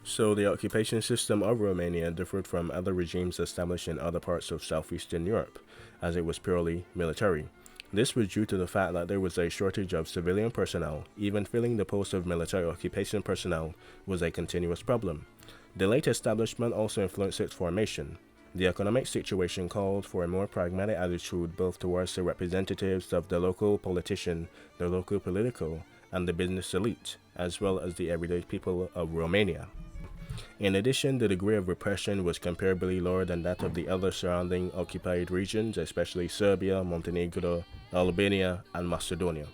So the occupation system of Romania differed from other regimes established in other parts of southeastern Europe, as it was purely military. This was due to the fact that there was a shortage of civilian personnel. Even filling the post of military occupation personnel was a continuous problem. The late establishment also influenced its formation. The economic situation called for a more pragmatic attitude both towards the representatives of the local politician, the local political, and the business elite, as well as the everyday people of Romania. In addition, the degree of repression was comparably lower than that of the other surrounding occupied regions, especially Serbia, Montenegro, Albania, and Macedonia.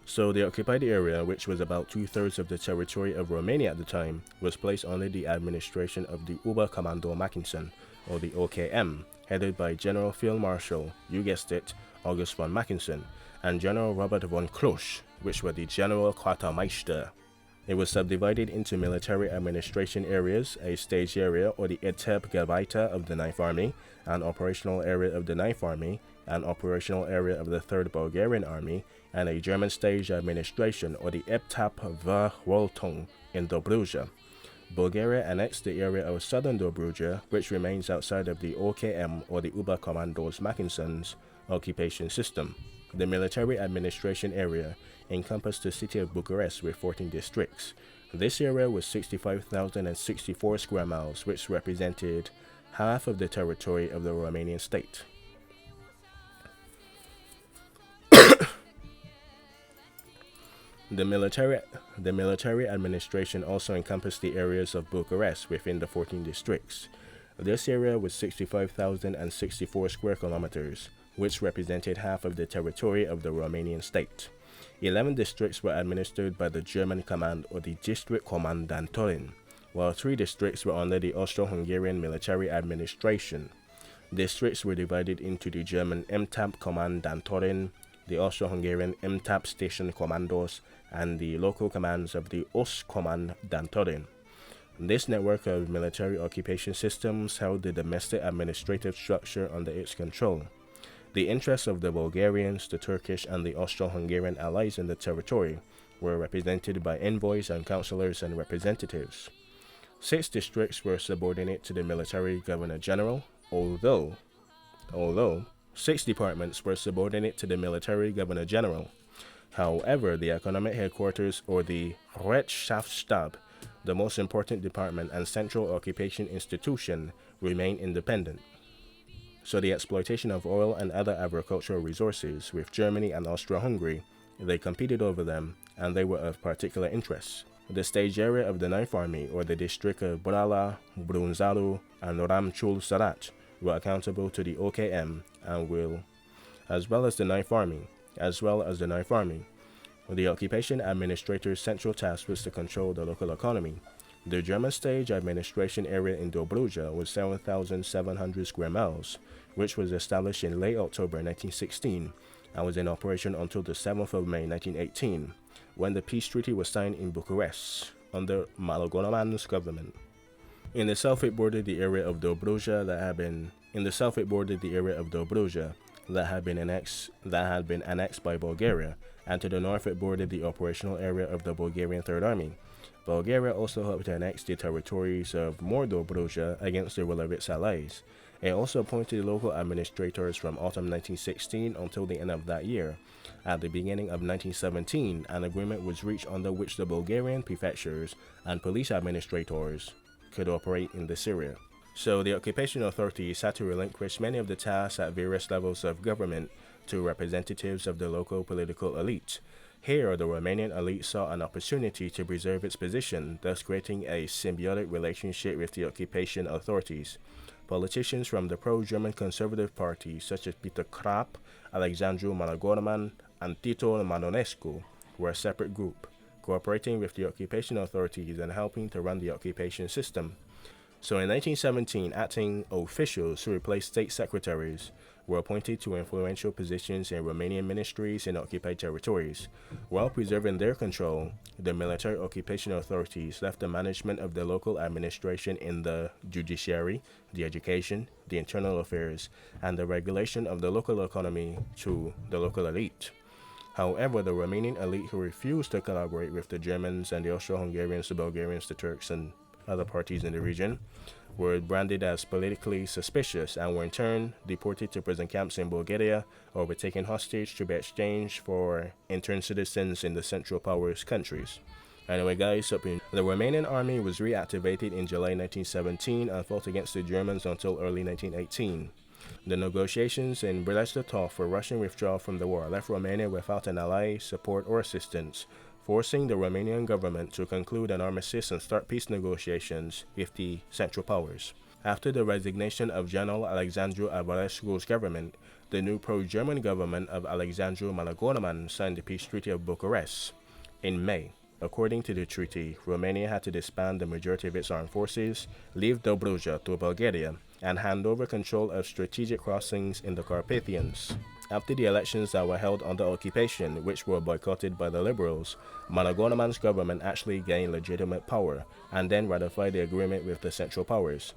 So the occupied area, which was about two-thirds of the territory of Romania at the time, was placed under the administration of the Oberkommando Mackensen, or the OKM, headed by General Field Marshal, you guessed it, August von Mackensen, and General Robert von Klusch, which were the General Quartermeister. It was subdivided into military administration areas, a stage area or the Etep Gebiete of the Ninth Army, an operational area of the Ninth Army, an operational area of the 3rd Bulgarian Army, and a German stage administration or the Etap Verwaltung in Dobruja. Bulgaria annexed the area of southern Dobruja, which remains outside of the OKM or the Oberkommandos Mackensen's occupation system. The military administration area encompassed the city of Bucharest with 14 districts. This area was 65,064 square miles, which represented half of the territory of the Romanian state. The military administration also encompassed the areas of Bucharest within the 14 districts. This area was 65,064 square kilometers, which represented half of the territory of the Romanian state. 11 districts were administered by the German command or the District Kommandantorin, while 3 districts were under the Austro-Hungarian military administration. Districts were divided into the German MTAP Kommandantorin, the Austro-Hungarian MTAP Station Commandos, and the local commands of the Ostkommandantorin. This network of military occupation systems held the domestic administrative structure under its control. The interests of the Bulgarians, the Turkish, and the Austro-Hungarian allies in the territory were represented by envoys and councillors and representatives. 6 districts were subordinate to the military governor-general, although 6 departments were subordinate to the military governor-general. However, the economic headquarters, or the Rechtschaftsstab, the most important department and central occupation institution, remained independent. So the exploitation of oil and other agricultural resources with Germany and Austro-Hungary, they competed over them, and they were of particular interest. The stage area of the Ninth Army, or the district of Brala, Brunzalu, and Ramchul Sarat, were accountable to the OKM as well as the Ninth Army. The occupation administrator's central task was to control the local economy. The German stage administration area in Dobruja was 7,700 square miles, which was established in late October 1916 and was in operation until the 7th of May 1918, when the peace treaty was signed in Bucharest under Malogonoman's government. In the south it bordered the area of Dobruja that had been annexed by Bulgaria, and to the north it bordered the operational area of the Bulgarian Third Army. Bulgaria also hoped to annex the territories of more Dobruja against the will of its allies. It also appointed local administrators from autumn 1916 until the end of that year. At the beginning of 1917, an agreement was reached under which the Bulgarian prefectures and police administrators could operate in this area. So the occupation authorities had to relinquish many of the tasks at various levels of government to representatives of the local political elite. Here, the Romanian elite saw an opportunity to preserve its position, thus creating a symbiotic relationship with the occupation authorities. Politicians from the pro-German conservative parties such as Peter Krapp, Alexandru Malagorman, and Tito Manonescu were a separate group, cooperating with the occupation authorities and helping to run the occupation system. So in 1917, acting officials who replaced state secretaries were appointed to influential positions in Romanian ministries in occupied territories. While preserving their control, the military occupation authorities left the management of the local administration in the judiciary, the education, the internal affairs, and the regulation of the local economy to the local elite. However, the Romanian elite who refused to collaborate with the Germans and the Austro-Hungarians, the Bulgarians, the Turks, and other parties in the region were branded as politically suspicious and were in turn deported to prison camps in Bulgaria or were taken hostage to be exchanged for intern citizens in the Central Powers countries. Anyway guys, the Romanian army was reactivated in July 1917 and fought against the Germans until early 1918. The negotiations in Brest-Litovsk for Russian withdrawal from the war left Romania without an ally, support, or assistance, forcing the Romanian government to conclude an armistice and start peace negotiations with the Central Powers. After the resignation of General Alexandru Avarescu's government, the new pro-German government of Alexandru Malagorman signed the Peace Treaty of Bucharest in May. According to the treaty, Romania had to disband the majority of its armed forces, leave Dobruja to Bulgaria, and hand over control of strategic crossings in the Carpathians. After the elections that were held under occupation, which were boycotted by the Liberals, Malagorman's government actually gained legitimate power and then ratified the agreement with the Central Powers.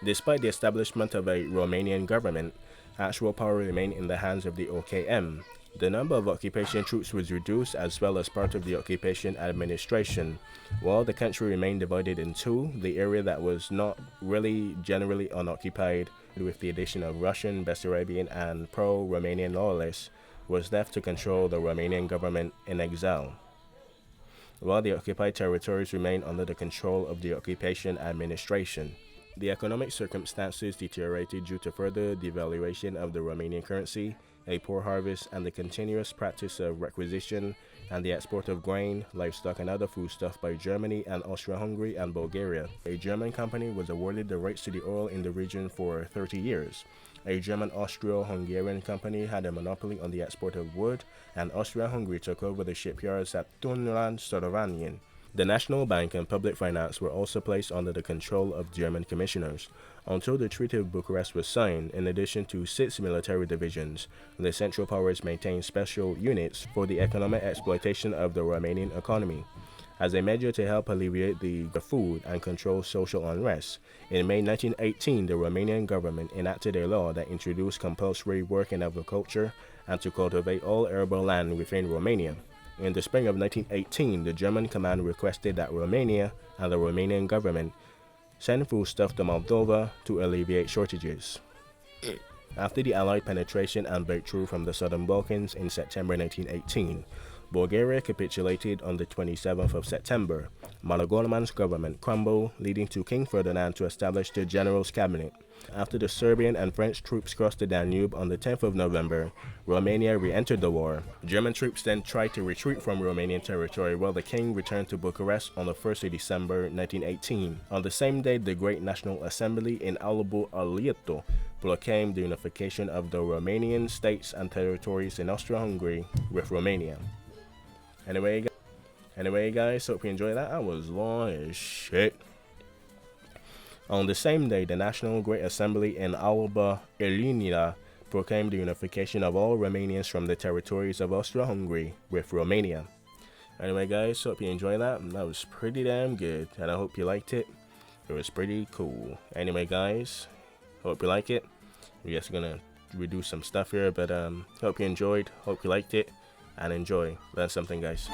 Despite the establishment of a Romanian government, actual power remained in the hands of the OKM. The number of occupation troops was reduced as well as part of the occupation administration. While the country remained divided in two, the area that was not really generally unoccupied, with the addition of Russian, Bessarabian, and pro-Romanian loyalists, was left to control the Romanian government in exile, while the occupied territories remained under the control of the occupation administration. The economic circumstances deteriorated due to further devaluation of the Romanian currency, a poor harvest, and the continuous practice of requisition and the export of grain, livestock, and other foodstuff by Germany and Austria-Hungary and Bulgaria. A German company was awarded the rights to the oil in the region for 30 years. A German Austro-Hungarian company had a monopoly on the export of wood, and Austria-Hungary took over the shipyards at Tunran-Sorovanien. The National Bank and public finance were also placed under the control of German commissioners. Until the Treaty of Bucharest was signed, in addition to 6 military divisions, the Central Powers maintained special units for the economic exploitation of the Romanian economy. As a measure to help alleviate the food and control social unrest, in May 1918, the Romanian government enacted a law that introduced compulsory work in agriculture and to cultivate all arable land within Romania. In the spring of 1918, the German command requested that Romania and the Romanian government send foodstuff to Moldova to alleviate shortages. After the Allied penetration and breakthrough from the Southern Balkans in September 1918, Bulgaria capitulated on the 27th of September. Malagorman's government crumbled, leading to King Ferdinand to establish the General's Cabinet. After the Serbian and French troops crossed the Danube on the 10th of November, Romania re-entered the war. German troops then tried to retreat from Romanian territory while the king returned to Bucharest on the 1st of December 1918. On the same day, the Great National Assembly in Albu Alieto proclaimed the unification of the Romanian states and territories in Austria-Hungary with Romania. Anyway guys, hope you enjoyed that. That was long as shit. On the same day, the National Great Assembly in Alba Iuliana proclaimed the unification of all Romanians from the territories of Austria-Hungary with Romania. Anyway guys, hope you enjoyed that. That was pretty damn good, and I hope you liked it. It was pretty cool. Anyway guys, hope you like it. We're just gonna redo some stuff here, but hope you enjoyed, hope you liked it, and enjoy. Learn something, guys.